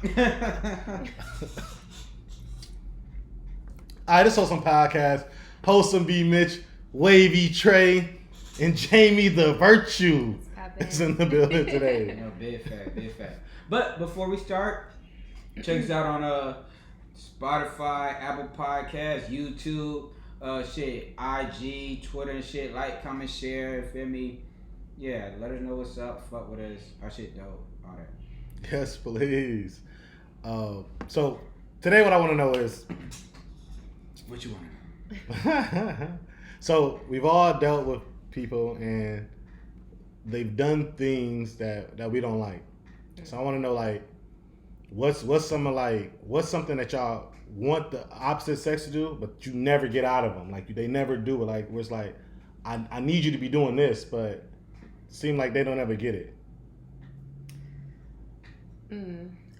Alright, this Wholesome Podcast. Wholesome B, Mitch, Wavy Trey, and Jamie the Virtue is in the building today. No, big fact. But before we start, check us out on Spotify, Apple Podcasts, YouTube, IG, Twitter and shit. Like, comment, share, feel me? Yeah, let us know what's up. Fuck with us. Our shit dope. All that. Yes, please. So today what I want to know is what you want to know. So we've all dealt with people and they've done things that we don't like. So I want to know, like, what's something that y'all want the opposite sex to do, but you never get out of them. Like, they never do it. Like, where it's like, I need you to be doing this, but it seem like they don't ever get it.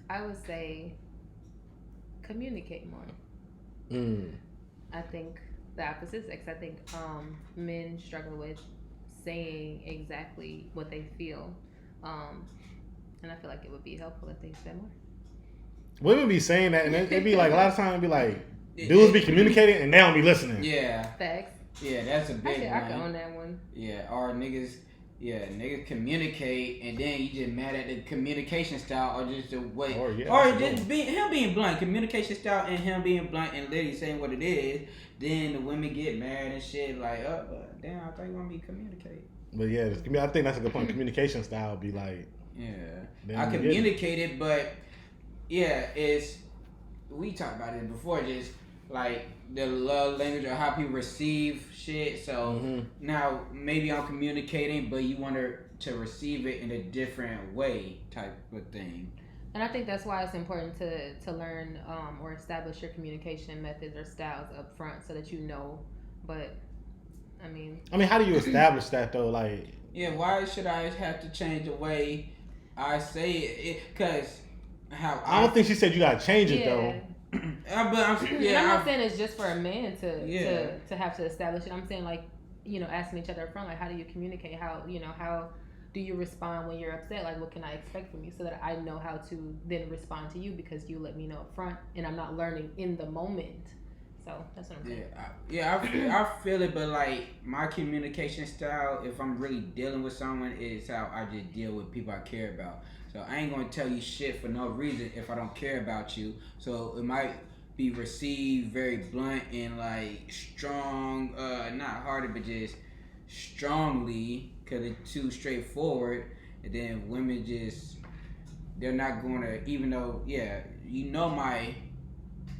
I would say communicate more. I think the opposite sex. I think men struggle with saying exactly what they feel, and I feel like it would be helpful if they said more. Women be saying that, and it'd be like, a lot of times it'd be like, dudes be communicating and they don't be listening. Yeah. Facts. Yeah, that's a big one. I can own that one. Yeah, or niggas communicate and then you just mad at the communication style or just the way, or just him being blunt. Communication style and him being blunt and literally saying what it is. Then the women get mad and shit like, damn, I thought you want me to communicate. But yeah, I think that's a good point. Communication style be like, yeah, I communicated, but yeah, we talked about it before, just like the love language or how people receive shit. So now maybe I'm communicating, but you want her to receive it in a different way, type of thing. And I think that's why it's important to learn or establish your communication methods or styles up front so that you know. But I mean, how do you establish that though? Like, yeah, why should I have to change the way I say it? Because I don't think she said you gotta change it though. I'm not saying it's just for a man to have to establish it. I'm saying, like, asking each other up front, like, how do you communicate? How do you respond when you're upset? Like, what can I expect from you so that I know how to then respond to you because you let me know up front and I'm not learning in the moment. So that's what I'm saying. I feel it, but like my communication style, if I'm really dealing with someone, is how I just deal with people I care about. So I ain't gonna tell you shit for no reason if I don't care about you. So it might be received very blunt and like strong, not hearted, but just strongly, cause it's too straightforward. And then women they're not gonna, even though, my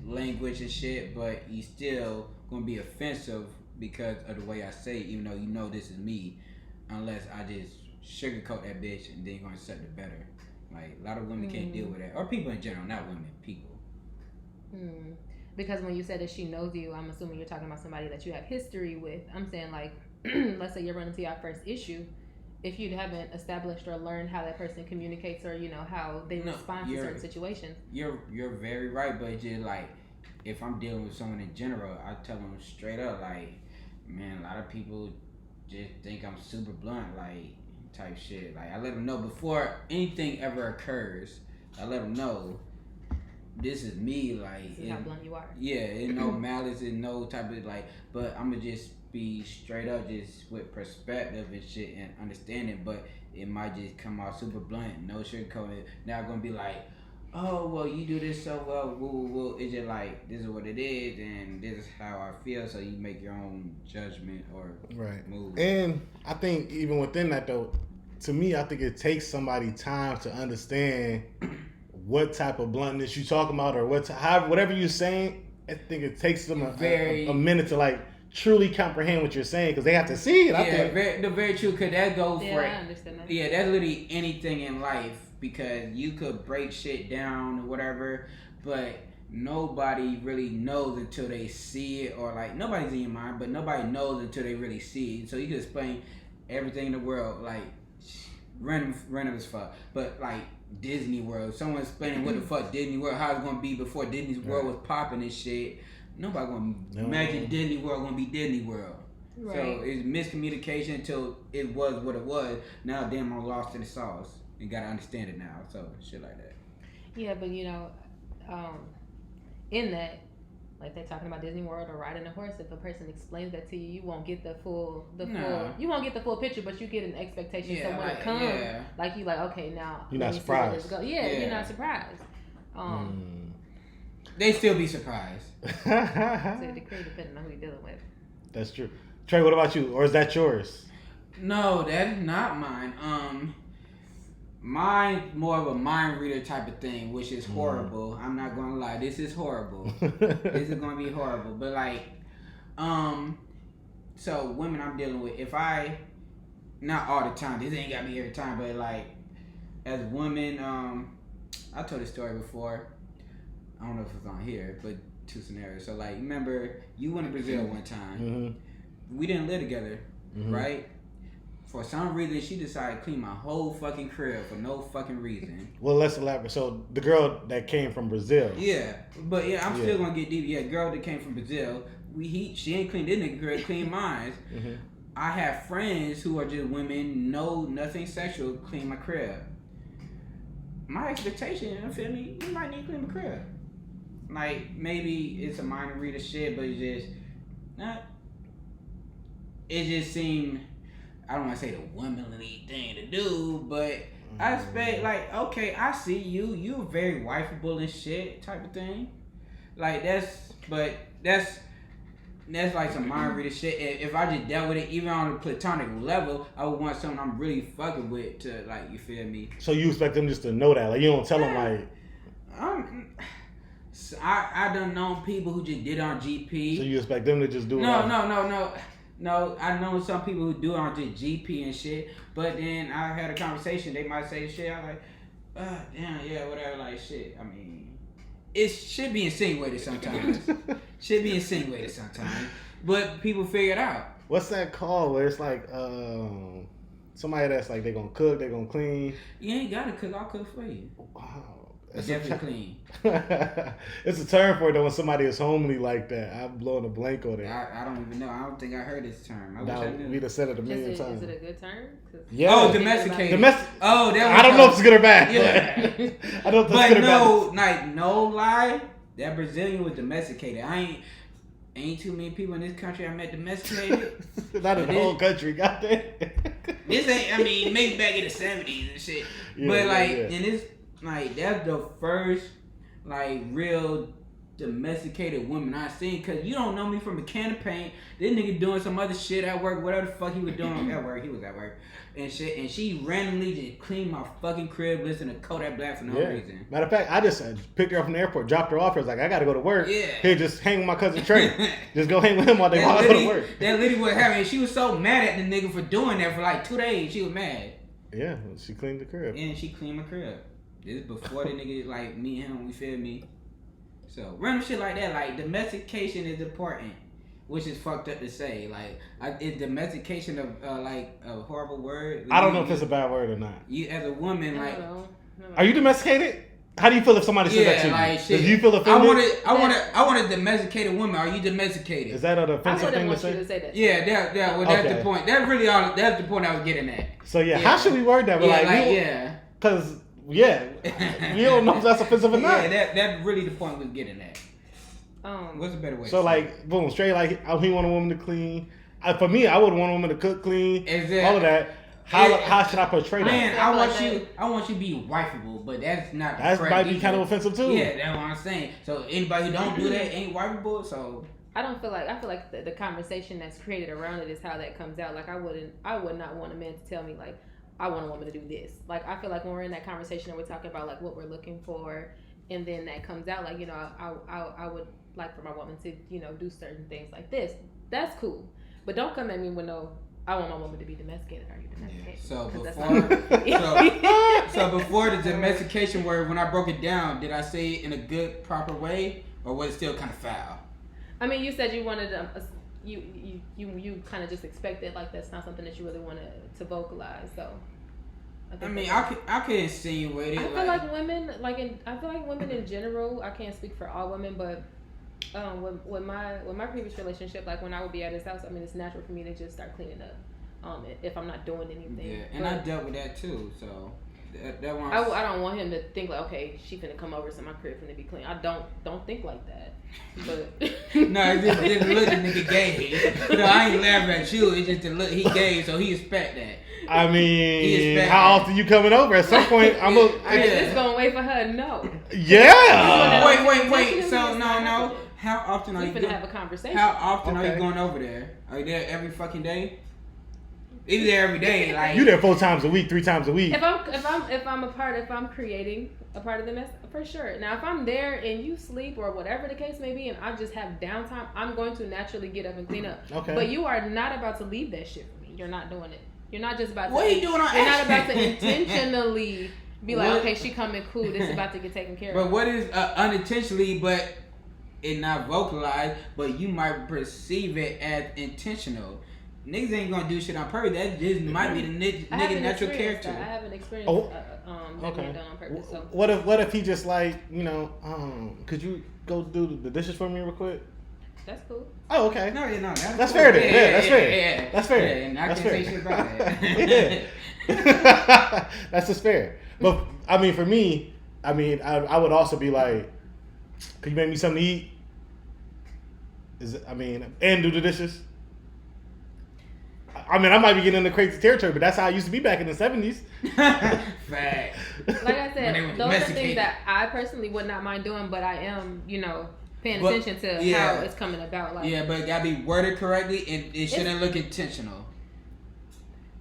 language and shit, but you still gonna be offensive because of the way I say it, even though this is me, unless I just sugarcoat that bitch and then you're gonna accept it better. Like, a lot of women can't deal with that, or people in general, not women, people. Because when you said that she knows you, I'm assuming you're talking about somebody that you have history with. I'm saying, like, let's say you're running into your first issue. If you haven't established or learned how that person communicates or how they respond to certain situations, you're very right. But just like, if I'm dealing with someone in general, I tell them straight up, like, man, a lot of people just think I'm super blunt, like, type shit. Like, I let them know before anything ever occurs. I let them know this is me. Like, this is how blunt you are. Yeah, and no malice and no type of like. But I'ma just be straight up, just with perspective and shit and understanding. But it might just come out super blunt, no sugarcoating. Now I'm gonna be like, oh, well, you do this so well, woo. It's just like, this is what it is, and this is how I feel, so you make your own judgment or move. And I think even within that, though, to me, I think it takes somebody time to understand what type of bluntness you talking about or whatever you're saying. I think it takes them a minute to, like, truly comprehend what you're saying because they have to see it. Very true, because that goes for I understand that. Yeah, that's literally anything in life. Because you could break shit down or whatever, but nobody really knows until they see it, or like, nobody's in your mind, but nobody knows until they really see it. So you can explain everything in the world, like random as fuck, but like Disney World, someone explaining what the fuck Disney World, how it's gonna be before Disney World was popping and shit. Nobody gonna imagine Disney World gonna be Disney World. Right. So it's miscommunication until it was what it was. Now damn, I'm lost in the sauce. You gotta understand it now, so shit like that. Yeah, but in that, like they're talking about Disney World or riding a horse, if a person explains that to you, you won't get the full you won't get the full picture, but you get an expectation. So when it comes, like you like, okay, now you're not surprised. You're not surprised. They still be surprised. So it decree depending on who you're dealing with. That's true. Trey, what about you? Or is that yours? No, that is not mine. Mine more of a mind reader type of thing, which is horrible. I'm not gonna lie, this is horrible. This is gonna be horrible. But like, so women I'm dealing with, if I, not all the time, this ain't got me every time, but like, as women, I told this story before. I don't know if it's on here, but two scenarios. So like, remember you went to Brazil one time. Mm-hmm. We didn't live together, right? For some reason, she decided to clean my whole fucking crib for no fucking reason. Well, let's elaborate. So, the girl that came from Brazil. Yeah, but I'm still going to get deep. Yeah, girl that came from Brazil. She ain't cleaned this nigga crib, clean mine. Mm-hmm. I have friends who are just women, nothing sexual, clean my crib. My expectation, you feel me? You might need to clean my crib. Like, maybe it's a minor reader shit, but it just seemed... I don't want to say the womanly thing to do, but I expect, like, okay, I see you. You're very wifeable and shit type of thing. Like, that's like some mind reader shit. If I just dealt with it, even on a platonic level, I would want something I'm really fucking with to, like, you feel me? So you expect them just to know that? Like, you don't tell them, like... I done known people who just did it on GP. So you expect them to just do it? No, I know some people who do it on just GP and shit, but then I had a conversation, they might say shit, I'm like, damn, yeah, whatever, like, shit. I mean, it should be insinuated sometimes. But people figure it out. What's that called where it's like, somebody that's like, they gonna cook, they gonna clean? You ain't gotta cook, I'll cook for you. Wow. It's definitely clean. It's a term for it though when somebody is homely like that. I'm blowing a blank on it. I don't even know. I don't think I heard this term. I wish I knew. We'd have said it a million times. Is it a good term? Yeah. Oh, domesticated. I don't know if it's good or bad. Yeah. I don't know if it's good or bad. Like, no lie, that Brazilian was domesticated. Ain't too many people in this country I met domesticated. Not in the whole country, goddamn. This ain't, I mean, maybe back in the 70s and shit. Yeah, but like, in this, like, that's the first, like, real domesticated woman I seen. Cause you don't know me from a can of paint. This nigga doing some other shit at work, whatever the fuck he was doing at work. He was at work and shit. And she randomly just cleaned my fucking crib, listening to Kodak Black for no reason. Matter of fact, I just picked her up from the airport, dropped her off. I was like, I gotta go to work. Yeah. Here, just hang with my cousin Trey. Just go hang with him while I go to work. That lady was having. She was so mad at the nigga for doing that for like 2 days. She was mad. Yeah, she cleaned the crib. And she cleaned my crib. This is before the nigga, like, me and him, you feel me? So, random shit like that, like, domestication is important, which is fucked up to say. Like is domestication like, a horrible word? I don't know if it's a bad word or not. You, as a woman, like... Are you domesticated? How do you feel if somebody says that to you? Like, shit. Do you feel offended? I want a domesticated woman. Are you domesticated? Is that an offensive thing to say? I wouldn't want you to say that. Yeah, well, that's the point. That's really all. That's the point I was getting at. So, how should we word that? Because... Yeah, we don't know if that's offensive or not. Yeah, that's really the point we're getting at. What's a better way? So like, boom, straight like, he want a woman to clean. For me, I would want a woman to cook, clean, all of that. How should I portray that? Man, I want you to be wifeable, but that's not. That might be kind of offensive too. Yeah, that's what I'm saying. So anybody who don't do that ain't wifeable. So I feel like the conversation that's created around it is how that comes out. Like I would not want a man to tell me like, I want a woman to do this. Like, I feel like when we're in that conversation and we're talking about, like, what we're looking for, and then that comes out, like, I would like for my woman to, do certain things like this. That's cool. But don't come at me with I want my woman to be domesticated. Are you domesticated? Yeah. So before the domestication word, when I broke it down, did I say it in a good, proper way? Or was it still kind of foul? I mean, you said you wanted you kind of just expected, like, that's not something that you really wanted to vocalize. So I could insinuate it. I feel like women in general, I can't speak for all women, but with my previous relationship, like when I would be at his house, I mean, it's natural for me to just start cleaning up if I'm not doing anything. Yeah, and I dealt with that too. So That one. I don't want him to think like, okay, she finna come over, so my crib finna be clean. I don't think like that. But no, it's just the look the nigga gave. No, I ain't laughing at you. It's just the look he gave, so he expect that. I mean, how often you coming over? At some point, I'm just gonna wait for her. No. Yeah. Wait. So no. How often are you gonna have a conversation? How often are you going over there? Are you there every fucking day? If there every day, like you there 4 times a week, 3 times a week. If I'm creating a part of the mess, for sure. Now, if I'm there and you sleep or whatever the case may be, and I just have downtime, I'm going to naturally get up and clean up. Okay. But you are not about to leave that shit for me. You're not doing it. You're not just about to. What are you doing on You're not about to intentionally be like, okay, she coming cool. This is about to get taken care of. But what is unintentionally, but it not vocalized, but you might perceive it as intentional. Niggas ain't gonna do shit on purpose. That just might be the nigga natural character. I haven't experienced that being done on purpose. So. What if he just like, could you go do the dishes for me real quick? That's cool. Oh, okay. No, that's fair then. Yeah, that's fair. Yeah. That's fair. Yeah, and I can say shit about that. Yeah. That's just fair. But I mean, for me, I would also be like, could you make me something to eat? And do the dishes? I might be getting into crazy territory, but that's how I used to be back in the 70s. Fact. Like I said, those are things that I personally would not mind doing, but I am, paying attention to how it's coming about. Like, yeah, but it gotta be worded correctly, and it shouldn't look intentional.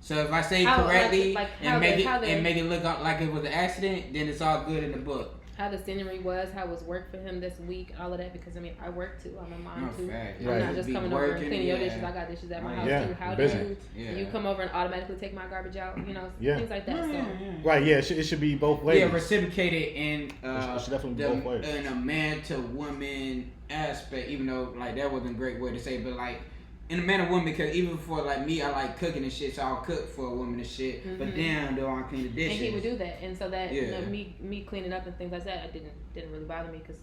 So if I say correctly and make it look like it was an accident, then it's all good in the book. How the scenery was, how was work for him this week, all of that, because I work too, I'm a mom too. Fact. I'm not just coming over and cleaning your dishes. I got dishes at my house too. How do you come over and automatically take my garbage out? Things like that. Right, yeah, it should be both ways. Yeah, reciprocated in it should definitely be both ways. In a man to woman aspect, even though like that wasn't a great way to say, but like in a man or woman, because even for like me, I like cooking and shit, so I'll cook for a woman and shit. Mm-hmm. But then though I clean the dishes. And he would do that, and so that me cleaning up and things like that, it didn't really bother me because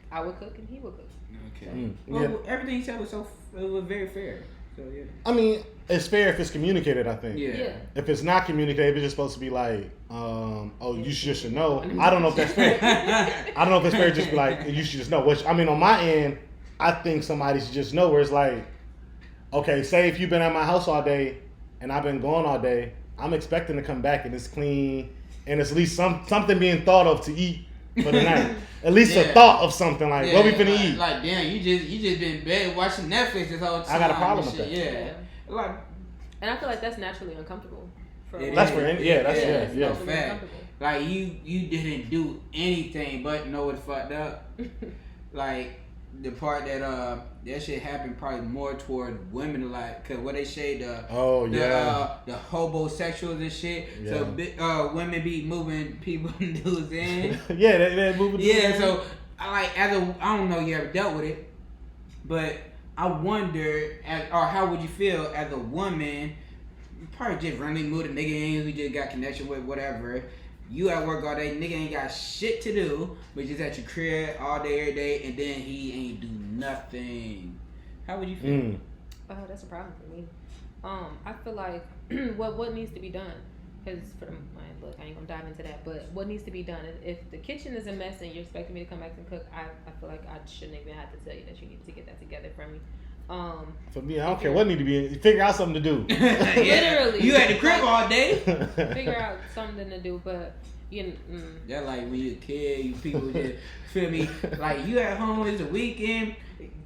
I would cook and he would cook. Okay. Well, everything he said was very fair. So yeah. It's fair if it's communicated. I think. Yeah. If it's not communicated, it's just supposed to be like, you should know. I don't know if that's fair. I don't know if it's fair. Just be like, you should just know. Which on my end, I think somebody should just know. Where it's like. Okay, say if you've been at my house all day and I've been gone all day, I'm expecting to come back and it's clean and it's at least something being thought of to eat for the night. At least a thought of something like what we finna eat. Like damn, you just been in bed watching Netflix this whole time. I got a problem with that. Yeah. And I feel like that's naturally uncomfortable. That's fact. Like you didn't do anything but know it fucked up. Like the part that shit happened probably more toward women, like, cause what they say the hobosexuals and shit. Yeah. So women be moving people dudes in. Yeah, they moving. Yeah, so I don't know you ever dealt with it, but I wonder, or how would you feel as a woman? You probably just randomly moved a nigga in who just got connection with whatever. You at work all day, nigga ain't got shit to do, but just at your crib all day, every day, and then he ain't do nothing. How would you feel? That's a problem for me. I feel like what needs to be done, because look, I ain't gonna dive into that, but what needs to be done, if the kitchen is a mess and you're expecting me to come back and cook, I feel like I shouldn't even have to tell you that you need to get that together for me. For me, I don't care what need to be. Figure out something to do. Literally, you at the crib all day. Figure out something to do, but That like when you're a kid, you people just feel me. Like you at home, it's a weekend,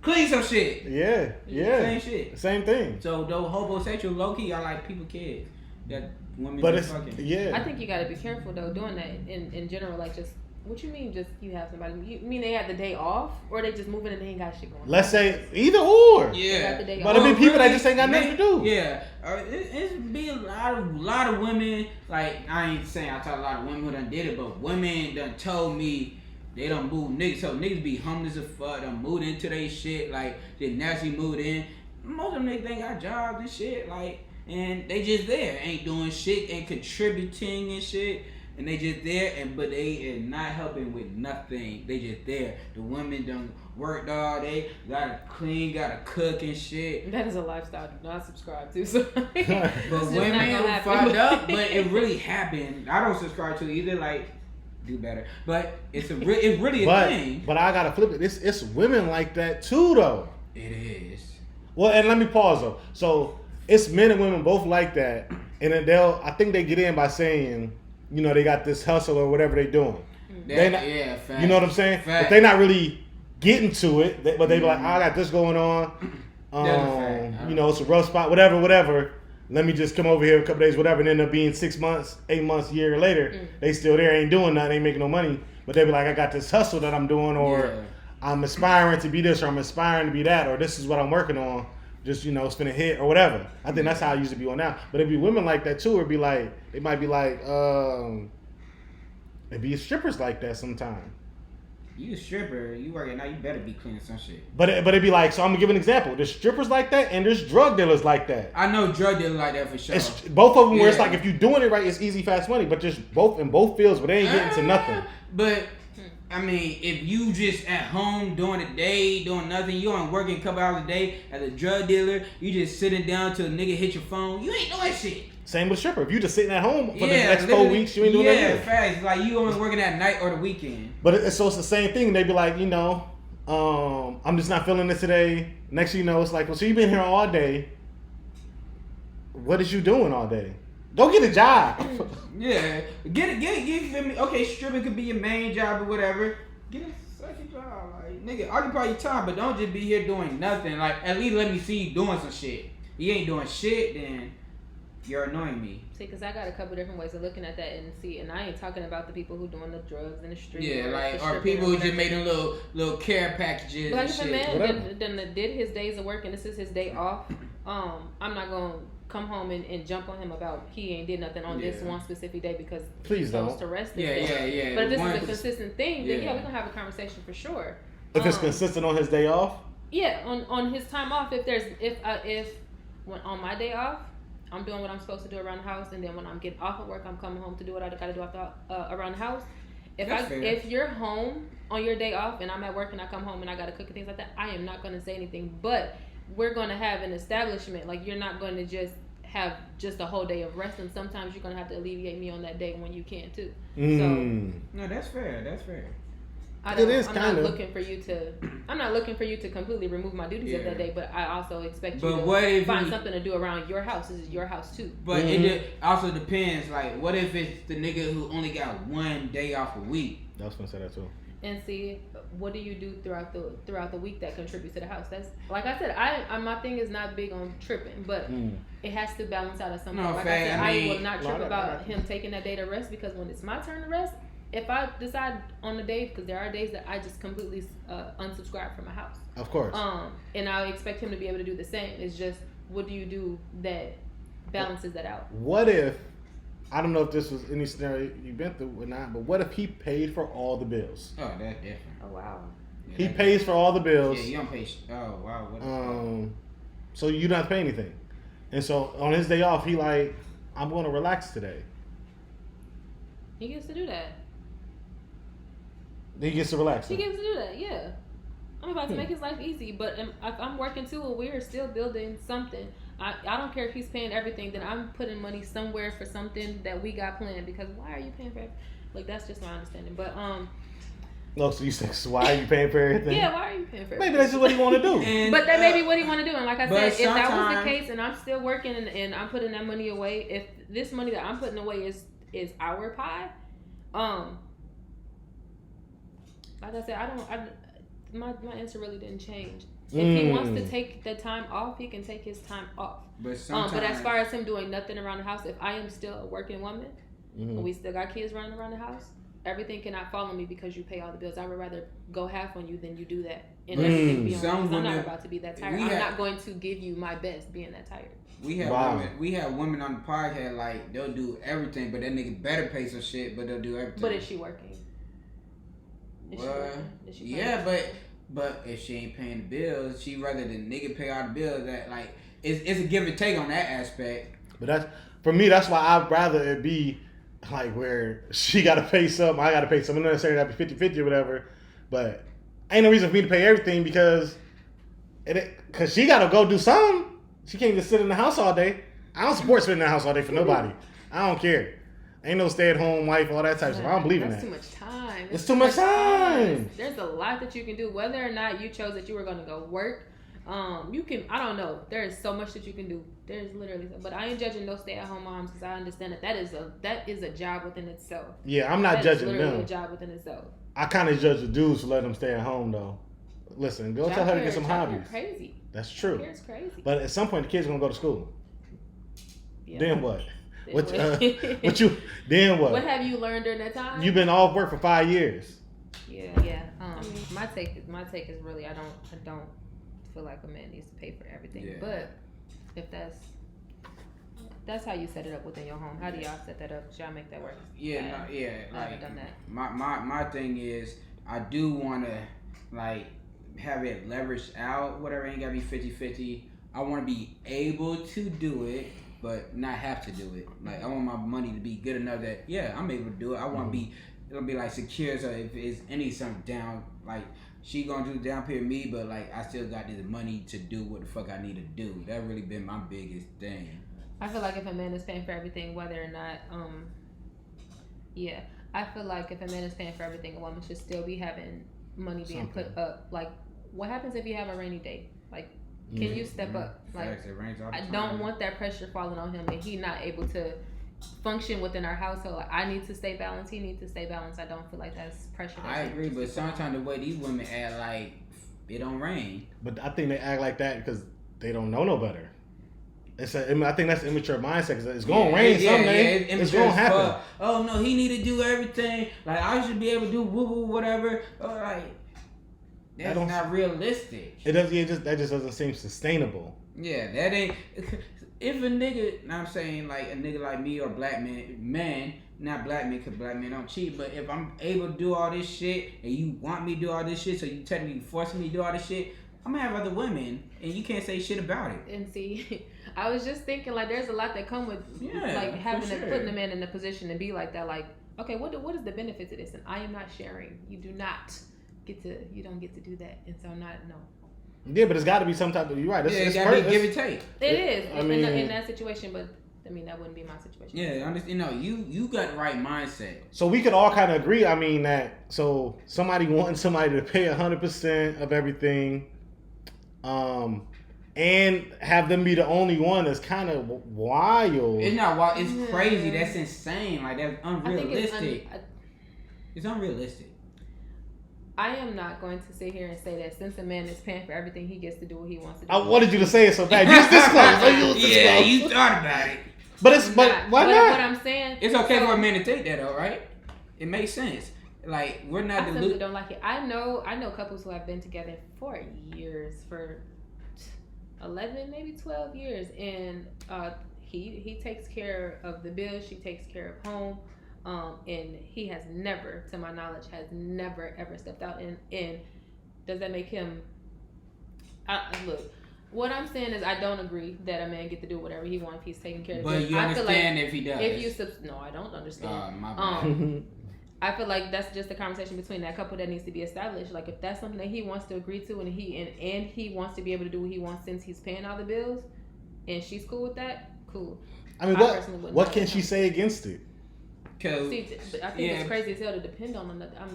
clean some shit. Yeah. Same shit. Same thing. So those homosexual low key are like people kids that women. But it's fucking. Yeah. I think you gotta be careful though doing that in general. Like just. What you mean? Just you have somebody? You mean they have the day off, or they just moving and they ain't got shit going on? Let's say either or. Yeah, but it be people that just ain't got nothing to do. Yeah, it be a lot of women. Like I ain't saying I talk a lot of women who done did it, but women done told me they done moved niggas. So niggas be homeless as fuck. Done moved into they shit. Like they naturally moved in. Most of them niggas ain't got jobs and shit. Like and they just there, ain't doing shit, ain't contributing and shit. and they just there, but they is not helping with nothing. They just there. The women done worked all day, gotta clean, gotta cook and shit. That is a lifestyle I do not subscribe to. So but women fucked up, but it really happened. I don't subscribe to it either. Like, do better, but it's really a thing. But I gotta flip it. It's women like that too, though. It is. Well, and let me pause though. So it's men and women both like that, and then I think they get in by saying, you know, they got this hustle or whatever they doing. Facts. You know what I'm saying? Facts. But they not really getting to it. But they be like, I got this going on. You know, it's a rough spot, whatever. Let me just come over here a couple days, whatever, and end up being 6 months, 8 months, a year later. They still there, ain't doing nothing, ain't making no money. But they be like, I got this hustle that I'm doing, or I'm aspiring to be this, or I'm aspiring to be that, or this is what I'm working on. Just, you know, spin a hit or whatever. I think that's how I used to be on now. But it'd be women like that too, or it'd be like, they might be like, it'd be strippers like that sometimes. You a stripper, you working now, you better be cleaning some shit. But it'd be like, so I'm gonna give an example. There's strippers like that, and there's drug dealers like that. I know drug dealers like that for sure. It's both of them where it's like, if you're doing it right, it's easy, fast money. But just in both fields, but they ain't getting to nothing. But I mean, if you just at home during the day, doing nothing, you ain't working a couple hours a day as a drug dealer, you just sitting down till a nigga hit your phone, you ain't doing shit. Same with stripper. If you just sitting at home for the next 4 weeks, you ain't doing nothing. Yeah, facts. Like, you only working at night or the weekend. But so it's the same thing. They be like, you know, I'm just not feeling it today. Next thing you know, it's like, well, so you've been here all day. What is you doing all day? Go get a job. Yeah. Get you feel me? Okay, stripping could be your main job or whatever. Get a second job. Like, nigga, occupy your time, but don't just be here doing nothing. Like, at least let me see you doing some shit. You ain't doing shit, then you're annoying me. See, because I got a couple different ways of looking at that, and I ain't talking about the people who doing the drugs in the street. Yeah, like, or people who just made them little care packages. But and if a shit. man did his days of work and this is his day off, I'm not gonna come home and jump on him about he ain't did nothing on this one specific day because please don't. supposed to rest this day. Yeah. But if this is a consistent thing, then we're gonna have a conversation for sure. If it's consistent on his day off? Yeah, on his time off. If when on my day off, I'm doing what I'm supposed to do around the house, and then when I'm getting off of work, I'm coming home to do what I gotta do around the house. If you're home on your day off and I'm at work and I come home and I gotta cook and things like that, I am not gonna say anything. But we're gonna have an establishment. Like, you're not gonna just have just a whole day of rest, and sometimes you're gonna have to alleviate me on that day when you can too. So no, that's fair. I'm not looking for you to completely remove my duties of that day, but I also expect you to find something to do around your house. This is your house too. But it also depends. Like, what if it's the nigga who only got one day off a week? I was gonna say that too. And see, what do you do throughout the week that contributes to the house? That's, like I said, I my thing is not big on tripping, but it has to balance out at some point. Like I said, I will not trip about him taking that day to rest, because when it's my turn to rest, if I decide on the day, because there are days that I just completely unsubscribe from my house. Of course. And I expect him to be able to do the same. It's just, what do you do that balances that out? What if, I don't know if this was any scenario you've been through or not, but what if he paid for all the bills? Oh, that's different. Oh, wow. Yeah, he pays for all the bills. Yeah, you don't pay. Oh, wow. What so you don't have to pay anything. And so on his day off, he like, I'm going to relax today. He gets to do that. He gets to relax. He gets to do that, yeah. I'm about to make his life easy, but if I'm working too, and we're still building something. I don't care if he's paying everything, then I'm putting money somewhere for something that we got planned, because why are you paying for everything? Like, that's just my understanding. But no, so you say, so why are you paying for everything? Yeah, why are you paying for everything? Maybe that's just what he want to do. But that may be what he want to do. And like I said, if that was the case and I'm still working and I'm putting that money away, if this money that I'm putting away is our pie, like I said, my answer really didn't change. If he wants to take the time off, he can take his time off. But as far as him doing nothing around the house, if I am still a working woman and we still got kids running around the house, everything cannot fall on me because you pay all the bills. I would rather go half on you than you do that. And everything be on me. I'm not about to be that tired. I'm not going to give you my best being that tired. We have women on the podcast, like, they'll do everything, but that nigga better pay some shit, but they'll do everything. But is she working? But if she ain't paying the bills, she rather the nigga pay all the bills. That, like, it's a give and take on that aspect. But for me, that's why I'd rather it be like where she got to pay something, I got to pay something. Not necessarily that be 50-50 or whatever, but ain't no reason for me to pay everything because she got to go do something. She can't just sit in the house all day. I don't support sitting in the house all day for nobody. I don't care. Ain't no stay-at-home wife, all that type of stuff. I don't believe in that. That's too much time. It's too much time. There's a lot that you can do. Whether or not you chose that you were going to go work, you can, I don't know. There is so much that you can do. There's literally, but I ain't judging no stay-at-home moms because I understand that that is a job within itself. Yeah, I'm not judging them. Literally a job within itself. I kind of judge the dudes for letting them stay at home though. Listen, go tell her to get some hobbies. Crazy. That's true. It's crazy. But at some point, the kids are gonna go to school. Yeah. Then what? What you? Then what? What have you learned during that time? You've been off work for 5 years. Yeah. My take is really I don't feel like a man needs to pay for everything. Yeah. But if that's how you set it up within your home. How do y'all set that up? Should y'all make that work? Yeah, I haven't done that. My thing is I do want to like have it leveraged out. Whatever, ain't gotta be 50-50. I want to be able to do it, but not have to do it. Like I want my money to be good enough that I'm able to do it. I want to be. It'll be like secure. So if it's any something down, like she gonna do the down payment me, but like I still got this money to do what the fuck I need to do. That really been my biggest thing. I feel like if a man is paying for everything, whether or not, I feel like if a man is paying for everything, a woman should still be having money being put up. Like, what happens if you have a rainy day? Like, can you step up? Like, I don't want that pressure falling on him and he not able to function within our household. Like, I need to stay balanced. He needs to stay balanced. I don't feel like that's pressure. I agree, but sometimes the way these women act like it don't rain. But I think they act like that because they don't know no better. I think that's immature mindset because it's gonna rain someday. It's gonna happen. Oh no, he need to do everything. Like I should be able to do woo woo whatever. Like that's not realistic. It does. That just doesn't seem sustainable. Yeah, that ain't. If a nigga, I'm saying like a nigga like me or black man, not black men because black men don't cheat. But if I'm able to do all this shit and you want me to do all this shit, so you technically forcing me to do all this shit, I'm gonna have other women and you can't say shit about it. And see. I was just thinking, like, there's a lot that come with, like, having putting a man in a position to be like that. Like, okay, what is the benefit to this? And I am not sharing. You don't get to do that. And so no. Yeah, but it's got to be some type of, you're right. It's got to be give and take. It is. I mean, in that situation, but I mean, that wouldn't be my situation. Yeah, you got the right mindset. So we could all kind of agree, I mean, that, so somebody wanting somebody to pay 100% of everything, and have them be the only one is kind of wild. It's not wild. It's crazy. That's insane. Like, that's unrealistic. It's unrealistic. I am not going to sit here and say that since a man is paying for everything, he gets to do what he wants to do. I wanted you to say it so bad. You disclosed. Yeah, you thought about it. But why not? What I'm saying, it's okay for a man to take that, though, right? It makes sense. Like, we're not. I simply don't like it. I know couples who have been together for years, for 11, maybe 12 years, and he takes care of the bills, she takes care of home, and he has never, to my knowledge, ever stepped out. And does that make him? Look, what I'm saying is I don't agree that a man get to do whatever he wants if he's taking care of. But you understand if he does. No, I don't understand. I feel like that's just a conversation between that couple that needs to be established. Like, if that's something that he wants to agree to, and he wants to be able to do what he wants since he's paying all the bills, and she's cool with that, cool. I mean, what can she say against it? See, I think it's crazy as hell to depend on another. I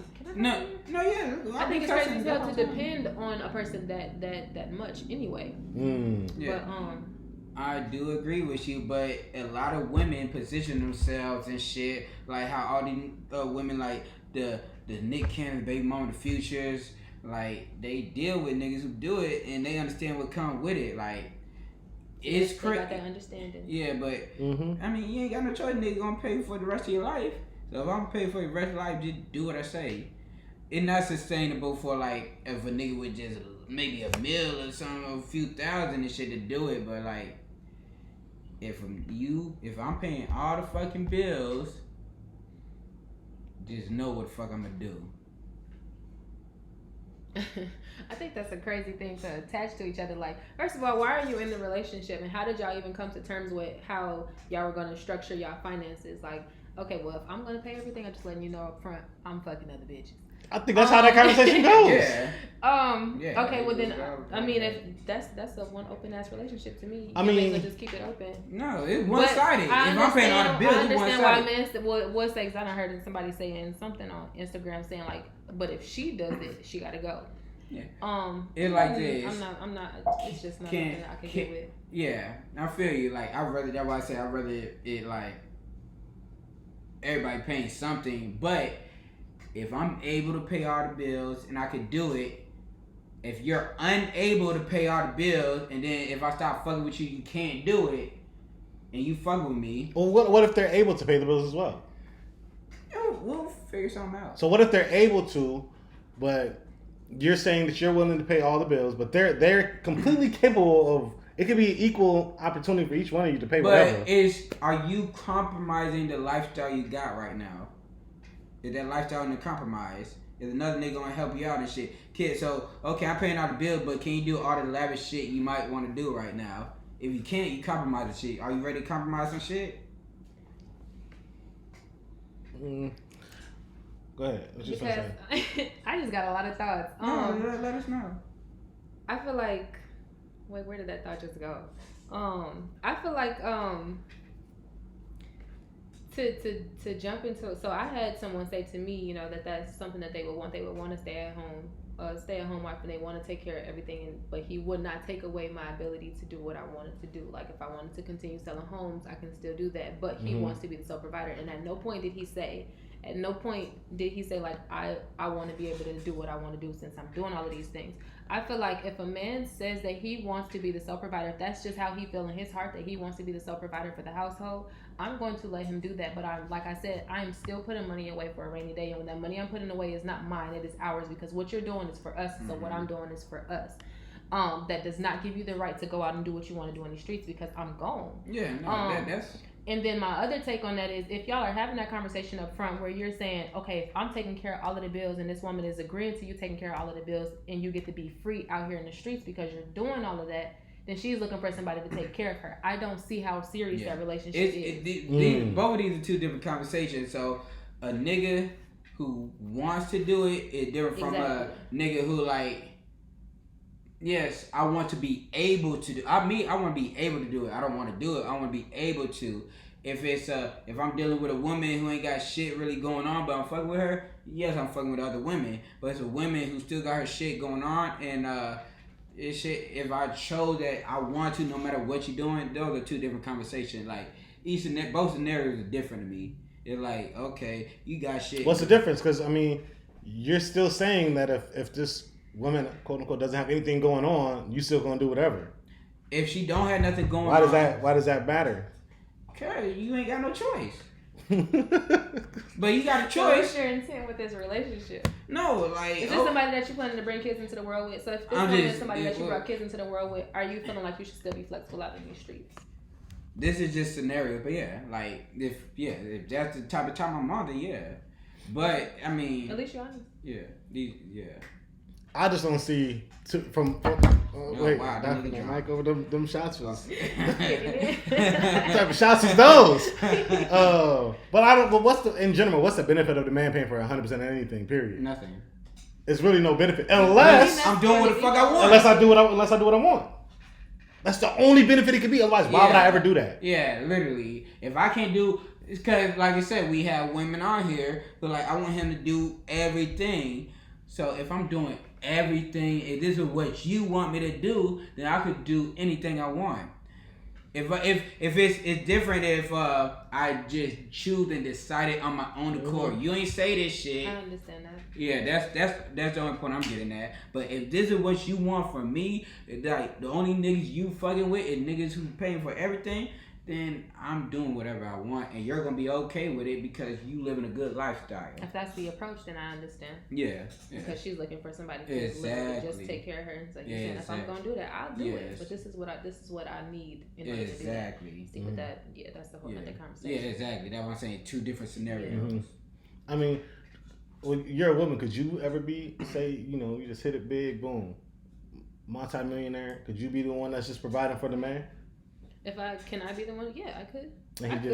think it's crazy as hell to depend on a person that much anyway. Yeah. But I do agree with you, but a lot of women position themselves and shit, like how all these women, like the Nick Cannon, Baby Mama, the Futures, like they deal with niggas who do it and they understand what comes with it. Like it's crazy. Got that understanding. Yeah, but I mean, you ain't got no choice. Nigga gonna pay for the rest of your life. So if I'm paying for the rest of your life, just do what I say. It's not sustainable for like if a nigga with just maybe a meal or something, a few thousand and shit to do it, but like. If I'm paying all the fucking bills, just know what the fuck I'm gonna do. I think that's a crazy thing to attach to each other. Like, first of all, why are you in the relationship, and how did y'all even come to terms with how y'all were gonna structure y'all finances? Like, okay, well, if I'm gonna pay everything, I'm just letting you know up front, I'm fucking other bitches. I think that's how that conversation goes. Yeah. Okay. Well, then, I mean, if that's a one open ass relationship to me. I mean, just keep it open. No, it's one sided. If I'm paying all the bills, it's one sided. I understand why men would say. Because I done heard somebody saying something on Instagram saying like, but if she does it, she got to go. Yeah. It's like this. I'm not. It's just not something I can get with. Yeah, I feel you. Like that's why I say I'd rather it like everybody paying something, but if I'm able to pay all the bills and I can do it, if you're unable to pay all the bills and then if I stop fucking with you, you can't do it, and you fuck with me. Well, what if they're able to pay the bills as well? We'll figure something out. So what if they're able to, but you're saying that you're willing to pay all the bills, but they're completely capable of. It could be equal opportunity for each one of you to pay whatever. But are you compromising the lifestyle you got right now? Is that lifestyle in the compromise? Is another nigga gonna help you out and shit? Kid, so, okay, I'm paying all the bills, but can you do all the lavish shit you might want to do right now? If you can't, you compromise the shit. Are you ready to compromise some shit? Go ahead. Because I just got a lot of thoughts. Let us know. I feel like... Wait, where did that thought just go? I feel like to jump into. So I had someone say to me, you know, that's something that they would want. They would want to stay at home wife, and they want to take care of everything. But he would not take away my ability to do what I wanted to do. Like if I wanted to continue selling homes, I can still do that. But he wants to be the sole provider. And at no point did he say like I want to be able to do what I want to do since I'm doing all of these things. I feel like if a man says that he wants to be the sole provider, if that's just how he feels in his heart that he wants to be the sole provider for the household, I'm going to let him do that. But like I said, I'm still putting money away for a rainy day, and when that money I'm putting away is not mine, it is ours, because what you're doing is for us. So what I'm doing is for us. That does not give you the right to go out and do what you want to do in the streets because I'm gone. Yeah, no, that's. And then my other take on that is if y'all are having that conversation up front where you're saying, okay, if I'm taking care of all of the bills and this woman is agreeing to you taking care of all of the bills and you get to be free out here in the streets because you're doing all of that, then she's looking for somebody to take care of her. I don't see how serious that relationship is. Both of these are two different conversations. So a nigga who wants to do it is different from a nigga who like, yes, I want to be able to do. I want to be able to do it. I don't want to do it. I want to be able to. If I'm dealing with a woman who ain't got shit really going on, but I'm fucking with her, yes, I'm fucking with other women. But it's a woman who still got her shit going on, and if I chose that I want to, no matter what you're doing, those are two different conversations. Like both scenarios are different to me. It's like, okay, you got shit. What's the difference? Because I mean, you're still saying that if this woman, quote unquote, doesn't have anything going on, you still gonna do whatever. If she don't have nothing going on, why does that matter? Okay, you ain't got no choice. But you got a choice. So what's your intent with this relationship? No, like is this somebody that you planning to bring kids into the world with? So if this woman is somebody that you brought kids into the world with, are you feeling like you should still be flexible out in these streets? This is just scenario, but yeah, like if that's the type of time I'm on, then yeah. But I mean, at least you're honest. Yeah. I just don't see from wait, wow, knocking the mic over them shots was what type of shots was those? But I don't. But what's the benefit of the man paying for 100% of anything? Period. Nothing. It's really no benefit unless I'm doing what the fuck I want. Unless I do what I want. That's the only benefit it could be. Otherwise, why would I ever do that? Yeah, literally. If I can't do, it's because, like I said, we have women on here, but like I want him to do everything. So if I'm doing everything, if this is what you want me to do, then I could do anything I want. If it's different if I just choose and decided on my own accord. You ain't say this shit. I understand that. Yeah, that's the only point I'm getting at. But if this is what you want from me, like the only niggas you fucking with is niggas who paying for everything, then I'm doing whatever I want, and you're gonna be okay with it because you living a good lifestyle. If that's the approach, then I understand. Yeah. Because she's looking for somebody to literally just take care of her. So you're saying, if I'm gonna do that, I'll do it. But this is what I need in order to do that. See, with that, that's the whole other conversation. Yeah, exactly. That's what I'm saying. Two different scenarios. Mm-hmm. I mean, well, you're a woman. Could you ever be, say, you just hit it big, boom, multi-millionaire? Could you be the one that's just providing for the man? Can I be the one? Yeah, I could. And he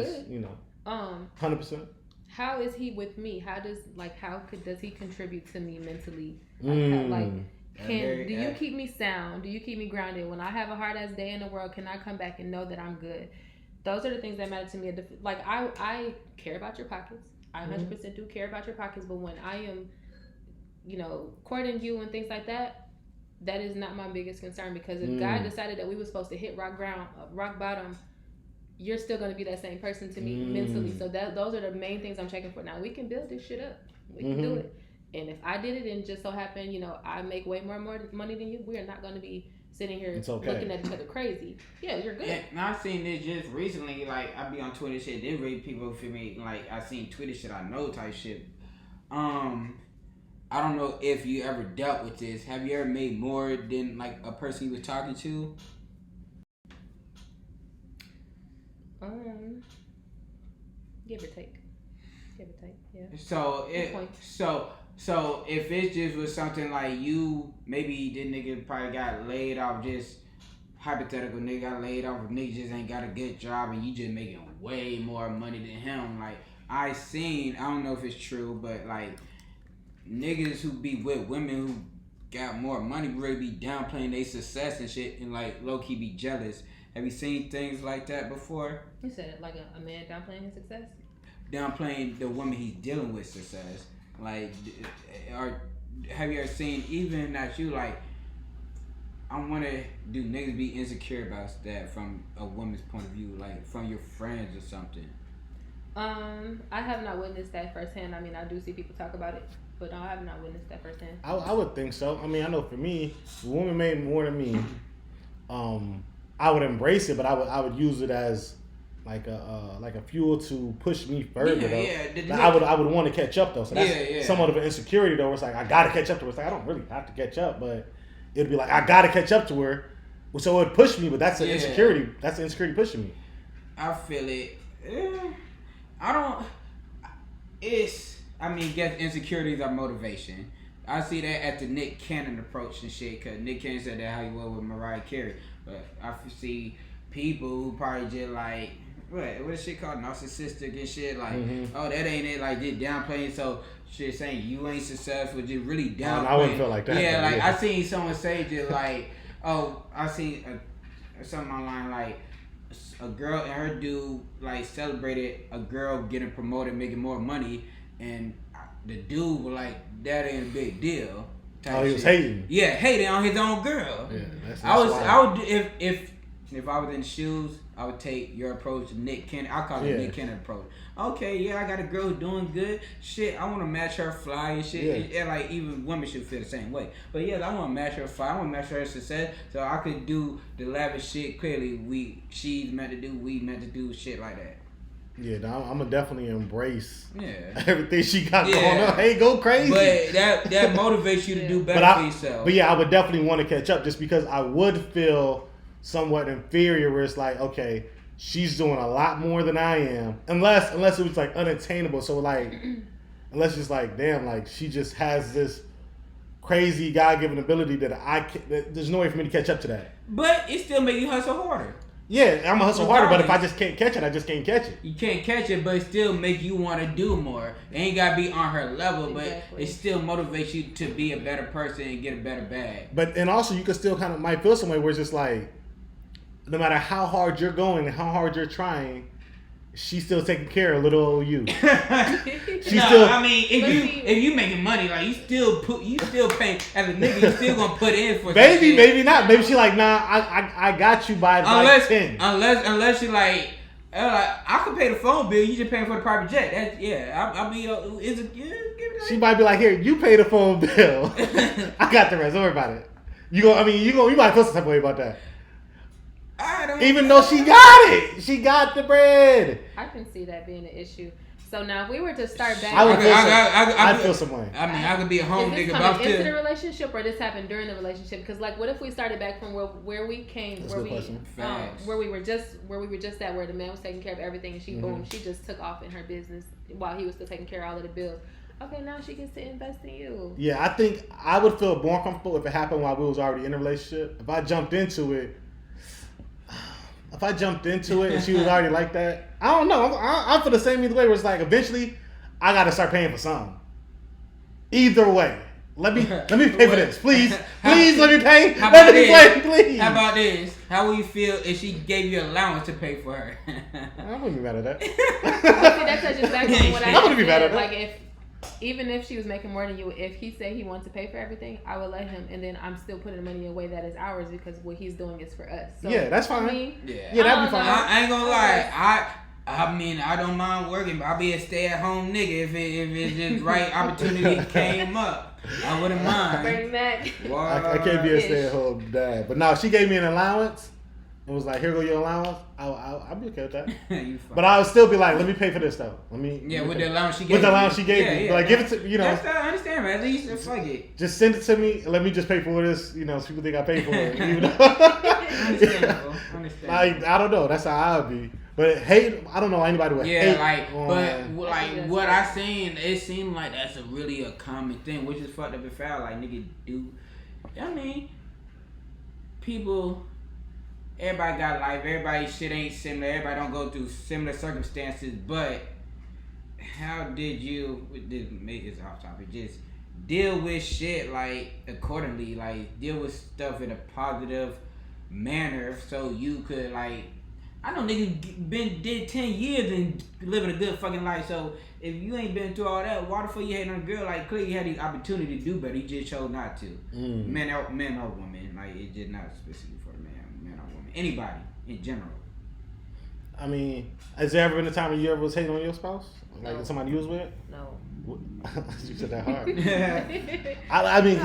100%. How is he with me? Does he contribute to me mentally? Do you keep me sound? Do you keep me grounded? When I have a hard ass day in the world, can I come back and know that I'm good? Those are the things that matter to me. Like I care about your pockets. I 100% do care about your pockets. But when I am, courting you and things like that, that is not my biggest concern, because if God decided that we were supposed to hit rock bottom, you're still going to be that same person to me mentally. So those are the main things I'm checking for. Now, we can build this shit up. We can do it. And if I did it and just so happened, I make way more money than you, we are not going to be sitting here looking at each other crazy. Yeah, you're good. Yeah, and I seen this just recently. Like, I be on Twitter shit. Then read people for me. Like, I seen Twitter shit I know type shit. I don't know if you ever dealt with this. Have you ever made more than like a person you was talking to? Give or take, yeah. So if it just was something like maybe this nigga probably got laid off, just hypothetical nigga got laid off, nigga just ain't got a good job and you just making way more money than him. Like I don't know if it's true, but like niggas who be with women who got more money really be downplaying their success and shit and like low key be jealous. Have you seen things like that before? You said like a man downplaying his success? Downplaying the woman he's dealing with success. Like, or have you ever seen, even not you, like, I wonder, do niggas be insecure about that from a woman's point of view, like from your friends or something? I have not witnessed that firsthand. I mean, I do see people talk about it, but I have not witnessed that firsthand. I would think so. I mean, I know for me, if a woman made more than me, I would embrace it, but I would use it as like a fuel to push me further. I would want to catch up though. So that's somewhat of an insecurity though. Where it's like I gotta catch up to her. It's like I don't really have to catch up, but it'd be like I gotta catch up to her. So it would push me, but that's an insecurity. That's an insecurity pushing me. I feel it. Guess insecurities are motivation. I see that at the Nick Cannon approach and shit, because Nick Cannon said that how he was with Mariah Carey. But I see people who probably just like, what is shit called, narcissistic and shit, like, oh, that ain't it, like, just downplaying, so shit saying you ain't successful, just really downplaying. I wouldn't feel like that. Yeah, like, I seen someone say just like, oh, I seen something online, like, a girl and her dude, like, celebrated a girl getting promoted, making more money, and the dude was like, that ain't a big deal. Oh, he was hating. Yeah, hating on his own girl. Yeah, that's I would if I was in the shoes, I would take your approach, Nick Cannon. I call it Nick Cannon approach. Okay, yeah, I got a girl who's doing good. Shit, I want to match her fly and shit. And like even women should feel the same way. But yeah, I want to match her fly. I want to match her success, so I could do the lavish shit. Clearly, she's meant to do. We meant to do shit like that. Yeah, I'm gonna definitely embrace everything she got going on. Hey, go crazy. But that motivates you to do better for yourself. But yeah, I would definitely want to catch up, just because I would feel somewhat inferior, where it's like, okay, she's doing a lot more than I am, unless it was like unattainable. So like, unless it's like, damn, like she just has this crazy God-given ability that there's no way for me to catch up to that. But it still make you hustle harder. Yeah, I'm gonna hustle harder, but if I just can't catch it, I just can't catch it. You can't catch it, but it still make you want to do more. It ain't gotta be on her level, but it still motivates you to be a better person and get a better bag. But and also you could still kind of might feel some way where it's just like, no matter how hard you're going and how hard you're trying, she's still taking care of little old you. If you making money, like you still paying as a nigga, you still gonna put in for. Maybe not. Maybe she like, nah, I got you by like 10. Unless she like, I could pay the phone bill. You just paying for the private jet. I'll be. She might be like, here, you pay the phone bill. I got the rest. Don't worry about it. You might feel some type of way about that. Even though she got it. She got the bread. I can see that being an issue. So now if we were to start back... I'd feel some way. I mean, I could be a home nigga about into the relationship, or this happened during the relationship? Because like, what if we started back from where we came, where we were just at, where the man was taking care of everything, and she just took off in her business while he was still taking care of all of the bills. Okay, now she gets to invest in you. Yeah, I think I would feel more comfortable if it happened while we was already in a relationship. If I jumped into it, if I jumped into it and she was already like that, I don't know. I feel the same either way. Where it's like eventually, I gotta start paying for something. Either way, let me pay for this, please. Please let me pay. Let me pay, please. How about this? How would you feel if she gave you allowance to pay for her? I wouldn't be mad at that. That touches back on what I wouldn't be mad at that. Like even if she was making more than you, if he said he wants to pay for everything, I would let him, and then I'm still putting the money in a way that is ours because what he's doing is for us. So, yeah, that's fine. that'd be fine. I ain't gonna lie. I mean, I don't mind working, but I'll be a stay-at-home nigga if it's just right opportunity came up. I wouldn't mind. Bring that. I can't be a stay-at-home dad. But now, if she gave me an allowance and was like, here go your allowance, I'd be okay with that. But I would still be like, let me pay for this stuff. With the allowance she gave With the allowance she gave me. Like, give it to, I understand, man. At least, fuck it. Just send it to me and let me just pay for this, so people think I paid for it. Understandable. Like, I don't know. That's how I would be. But hate, I don't know anybody would hate. What I seen, it seemed like that's really a common thing, which is fucked up and foul. Like, nigga, I mean, people, everybody got life, everybody's shit ain't similar, everybody don't go through similar circumstances, but how did you, this is off topic, just deal with shit, like, accordingly, like, deal with stuff in a positive manner so you could, like, I know niggas did 10 years and living a good fucking life. So if you ain't been through all that, why the fuck you hating on a girl? Like clearly you had the opportunity to do better. You just chose not to. Men or women. Like it's just not specifically for the man or woman. Anybody in general. I mean, has there ever been a time when you ever was hating on your spouse? Like No. somebody you was with? No. You said that hard. I mean,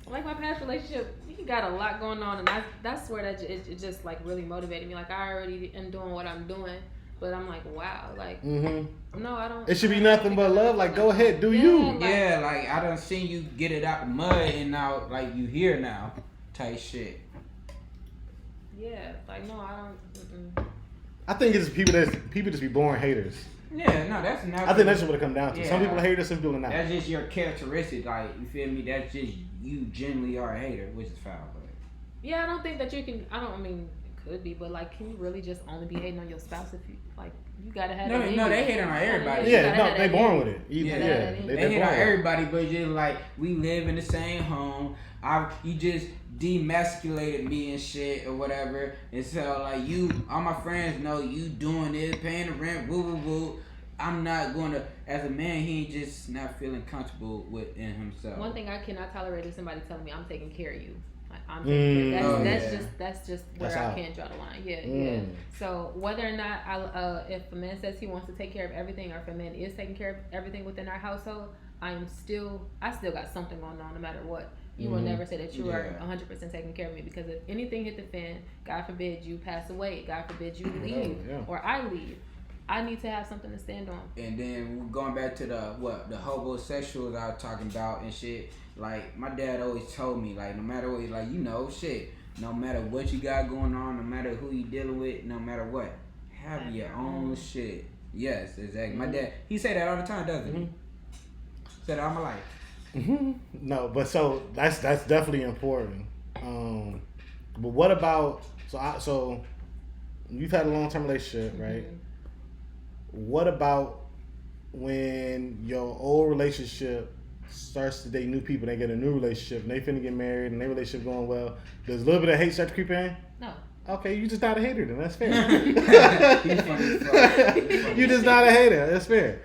like my past relationship, he got a lot going on, and that's where it just like really motivated me. Like I already am doing what I'm doing, but I'm like, wow, like no, I don't. It should be nothing but love. Like go ahead, do you? Like I done seen you get it out the mud, and now like you here now, type shit. Yeah, like no, I don't. I think it's people just be born haters. Yeah, no, that's not. I think that's just what it comes down to. Yeah, some people are haters, some people are not. That's just your characteristic, like you feel me. That's just you genuinely are a hater, which is foul. But yeah, I don't think that you can. I mean, it could be, but like, can you really just only be hating on your spouse if you like? You gotta have. No, they hate on everybody. Yeah, no, they born with it. They hate on everybody, but just like we live in the same home. You just demasculated me and shit or whatever, and so like all my friends know you doing this, paying the rent, woo. I'm not going to, as a man, he ain't just not feeling comfortable within himself. One thing I cannot tolerate is somebody telling me I'm taking care of you. Like I'm taking care of that's just where I can't draw the line. Yeah. So whether or not if a man says he wants to take care of everything, or if a man is taking care of everything within our household, I still got something going on no matter what. You will never say that you are 100% taking care of me, because if anything hit the fan, God forbid you pass away, God forbid you leave, or I leave, I need to have something to stand on. And then going back to the homosexuals I was talking about and shit, like my dad always told me, like no matter what, like shit, no matter what you got going on, no matter who you dealing with, no matter what, have your own shit. Yes, exactly. My dad, he say that all the time, doesn't he? Said all my life. No, but so that's definitely important. But what about so you've had a long-term relationship, right? What about when your old relationship starts to date new people, they get a new relationship, and they finna get married, and their relationship going well? Does a little bit of hate start to creep in? No. Okay, you just not a hater then. That's fair. You just not a hater. That's fair.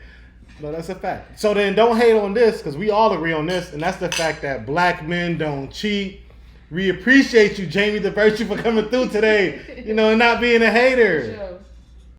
No, that's a fact. So then don't hate on this, because we all agree on this, and that's the fact that black men don't cheat. We appreciate you, Jamie the Virtue, for coming through today, and not being a hater. Sure.